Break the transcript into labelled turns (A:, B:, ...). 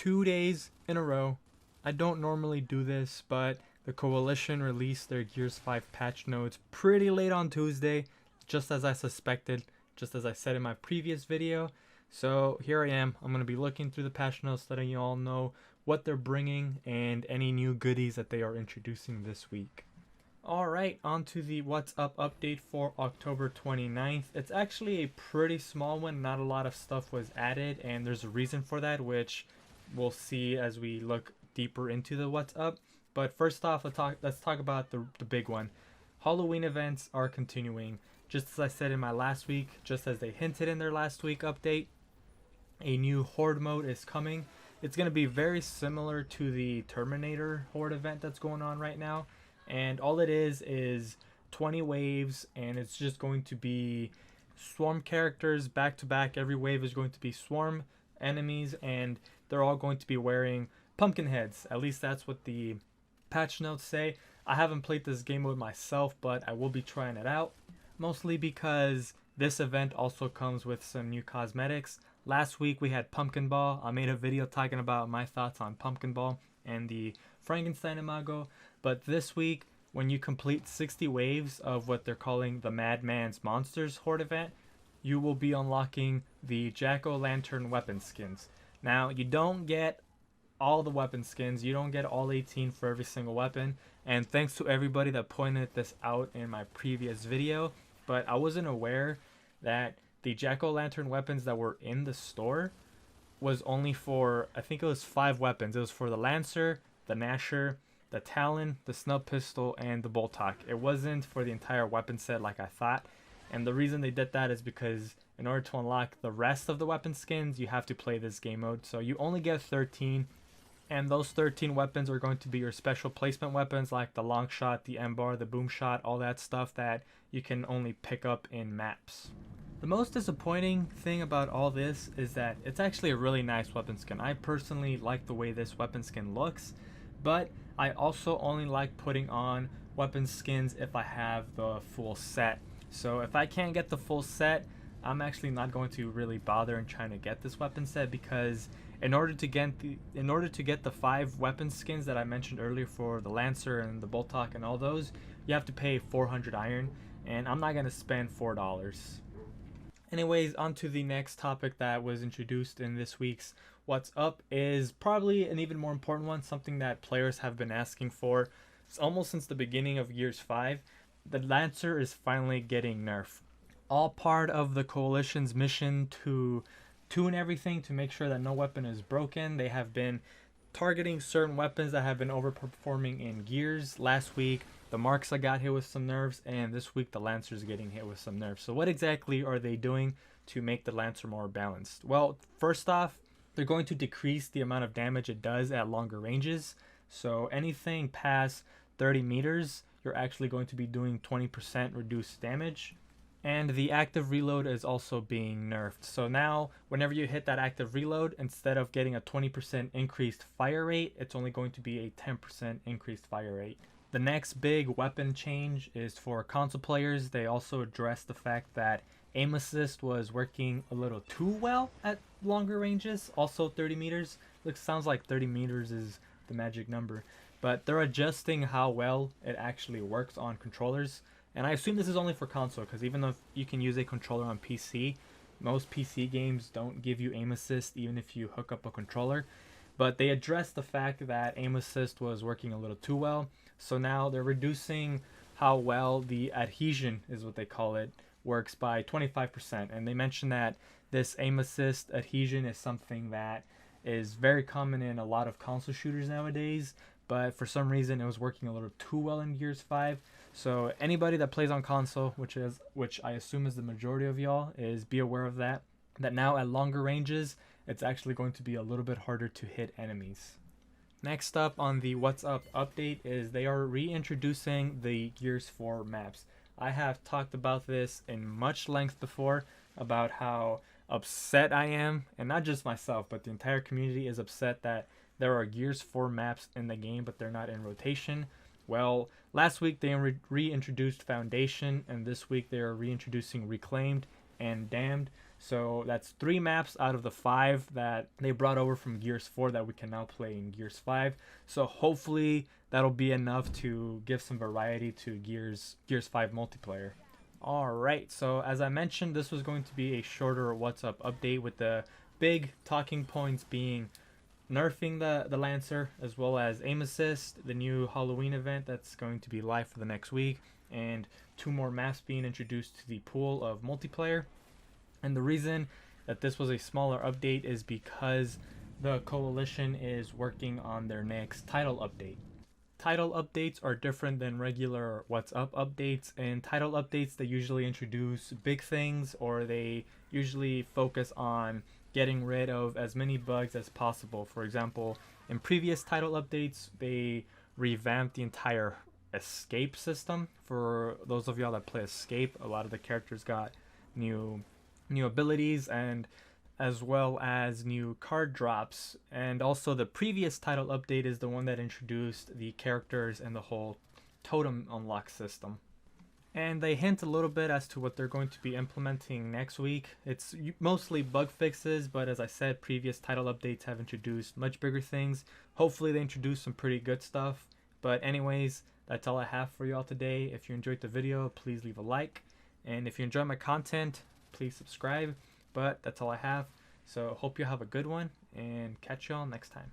A: 2 days in a row. I don't normally do this, but the Coalition released their Gears 5 patch notes pretty late on Tuesday, just as I suspected, just as I said in my previous video. So here I am. I'm going to be looking through the patch notes, letting you all know what they're bringing and any new goodies that they are introducing this week. Alright, on to the What's Up update for October 29th. It's actually a pretty small one. Not a lot of stuff was added, and there's a reason for that, which we'll see as we look deeper into the What's Up. But first off, let's talk about the big one. Halloween events are continuing. Just as I said in my last week, just as they hinted in their last week update, a new Horde mode is coming. It's going to be very similar to the Terminator Horde event that's going on right now. And all it is 20 waves, and it's just going to be swarm characters back to back. Every wave is going to be swarm enemies, and they're all going to be wearing pumpkin heads. At least that's what the patch notes say. I haven't played this game mode myself, but I will be trying it out, mostly because this event also comes with some new cosmetics. Last week we had Pumpkin Ball. I made a video talking about my thoughts on Pumpkin Ball and the Frankenstein Imago. But this week, when you complete 60 waves of what they're calling the Madman's Monsters Horde event, you will be unlocking the Jack-O-Lantern weapon skins. Now, you don't get all the weapon skins. You don't get all 18 for every single weapon. And thanks to everybody that pointed this out in my previous video. But I wasn't aware that the Jack-O-Lantern weapons that were in the store was only for, I think it was 5 weapons. It was for the Lancer, the Gnasher, the Talon, the Snub Pistol, and the Boltok. It wasn't for the entire weapon set like I thought. And the reason they did that is because in order to unlock the rest of the weapon skins, you have to play this game mode. So you only get 13. And those 13 weapons are going to be your special placement weapons like the long shot, the M-bar, the boom shot, all that stuff that you can only pick up in maps. The most disappointing thing about all this is that it's actually a really nice weapon skin. I personally like the way this weapon skin looks, but I also only like putting on weapon skins if I have the full set. So if I can't get the full set, I'm actually not going to really bother in trying to get this weapon set, because in order to get the 5 weapon skins that I mentioned earlier for the Lancer and the Boltok and all those, you have to pay 400 iron, and I'm not going to spend $4. Anyways, on to the next topic that was introduced in this week's What's Up is probably an even more important one, something that players have been asking for. It's almost since the beginning of Gears 5. The Lancer is finally getting nerfed. All part of the Coalition's mission to tune everything to make sure that no weapon is broken. They have been targeting certain weapons that have been overperforming in Gears. Last week, the Marks got hit with some nerfs, and this week the Lancer's getting hit with some nerfs. So what exactly are they doing to make the Lancer more balanced? Well, first off, they're going to decrease the amount of damage it does at longer ranges. So anything past 30 meters, you're actually going to be doing 20% reduced damage. And the active reload is also being nerfed. So now, whenever you hit that active reload, instead of getting a 20% increased fire rate, it's only going to be a 10% increased fire rate. The next big weapon change is for console players. They also addressed the fact that aim assist was working a little too well at longer ranges, also 30 meters. Sounds like 30 meters is the magic number, but they're adjusting how well it actually works on controllers. And I assume this is only for console, because even though you can use a controller on PC, most PC games don't give you aim assist even if you hook up a controller. But they addressed the fact that aim assist was working a little too well. So now they're reducing how well the adhesion, is what they call it, works by 25%. And they mentioned that this aim assist adhesion is something that is very common in a lot of console shooters nowadays. But for some reason it was working a little too well in Gears 5. So anybody that plays on console, which I assume is the majority of y'all, is be aware of that now at longer ranges, it's actually going to be a little bit harder to hit enemies. Next up on the What's Up update is they are reintroducing the Gears 4 maps. I have talked about this in much length before, about how upset I am, and not just myself, but the entire community is upset that there are Gears 4 maps in the game, but they're not in rotation. Well, last week they reintroduced Foundation, and this week they are reintroducing Reclaimed and Damned. So that's 3 maps out of the 5 that they brought over from Gears 4 that we can now play in Gears 5. So hopefully that'll be enough to give some variety to Gears 5 multiplayer. Alright, so as I mentioned, this was going to be a shorter What's Up update, with the big talking points being nerfing the Lancer, as well as aim assist, the new Halloween event that's going to be live for the next week, and 2 more maps being introduced to the pool of multiplayer. And the reason that this was a smaller update is because the Coalition is working on their next title update. Title updates are different than regular What's Up updates. And title updates, they usually introduce big things, or they usually focus on getting rid of as many bugs as possible. For example, in previous title updates, they revamped the entire escape system. For those of y'all that play escape, a lot of the characters got new abilities, and as well as new card drops. And also the previous title update is the one that introduced the characters and the whole totem unlock system. And they hint a little bit as to what they're going to be implementing next week. It's mostly bug fixes, but as I said, previous title updates have introduced much bigger things. Hopefully they introduce some pretty good stuff. But anyways, that's all I have for y'all today. If you enjoyed the video, please leave a like. And if you enjoy my content, please subscribe. But that's all I have. So hope you have a good one, and catch y'all next time.